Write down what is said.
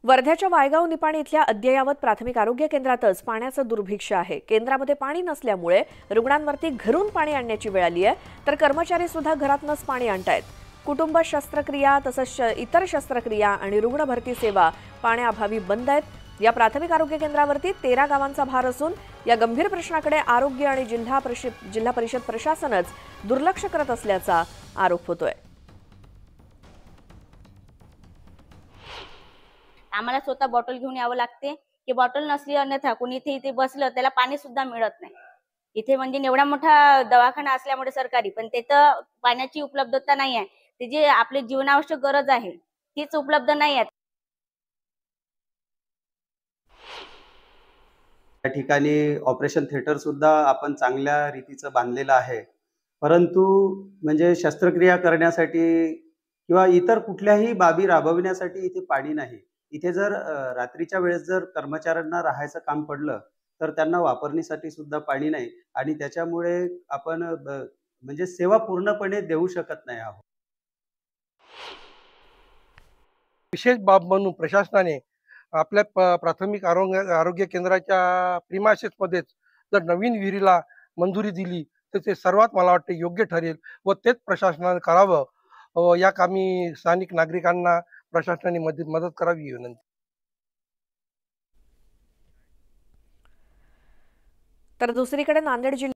वर्ध्याच्या वायगाव निपाणी इथल्या अद्ययावत प्राथमिक आरोग्य केंद्रातच पाण्याचं दुर्भिक्ष्य आहे। केंद्रामध्ये पाणी नसल्यामुळे रुग्णांवरती घरून पाणी आणण्याची वेळ आली आहे, तर कर्मचारी सुद्धा घरातूनच पाणी आणतायत। कुटुंब शस्त्रक्रिया तसंच इतर शस्त्रक्रिया आणि रुग्ण भरती सेवा पाण्याअभावी बंद आहेत। या प्राथमिक आरोग्य केंद्रावरती 13 गावांचा भार असून या गंभीर प्रश्नाकडे आरोग्य आणि जिल्हा परिषद प्रशासनच दुर्लक्ष करत असल्याचा आरोप होतोय। आम्हाला स्वतः बॉटल घेऊन यावं लागते की बॉटल नसली अन्यथा कोणी इथे बसलं त्याला पाणी सुद्धा मिळत नाही। इथे म्हणजे एवढा मोठा दवाखाना असल्यामुळे सरकारी पण तिथं पाण्याची उपलब्धता नाही आहे। ती जी आपली जीवनावश्यक गरज आहे तीच उपलब्ध नाही आहे। त्या ठिकाणी ऑपरेशन थिएटर सुद्धा आपण चांगल्या रीतीचं बांधलेलं आहे, परंतु म्हणजे शस्त्रक्रिया करण्यासाठी किंवा इतर कुठल्याही बाबी राबविण्यासाठी इथे पाणी नाही। इथे जर रात्रीच्या वेळेस जर कर्मचाऱ्यांना राहायचं काम पडलं तर त्यांना वापरण्यासाठी सुद्धा पाणी नाही आणि त्याच्यामुळे आपण म्हणजे सेवा पूर्णपणे देऊ शकत नाही आहोत। विशेष बाब म्हणून प्रशासनाने आपल्या प्राथमिक आरोग्य केंद्राच्या प्रिमायसेसमध्येच जर नवीन विहिरीला मंजुरी दिली तर ते सर्वात मला वाटतं योग्य ठरेल व तेच प्रशासनाने करावं। या कामी स्थानिक नागरिकांना प्रशासनाने मदत करावी ही विनंती। तर दुसरीकडे नांदेड जिल्ह्यात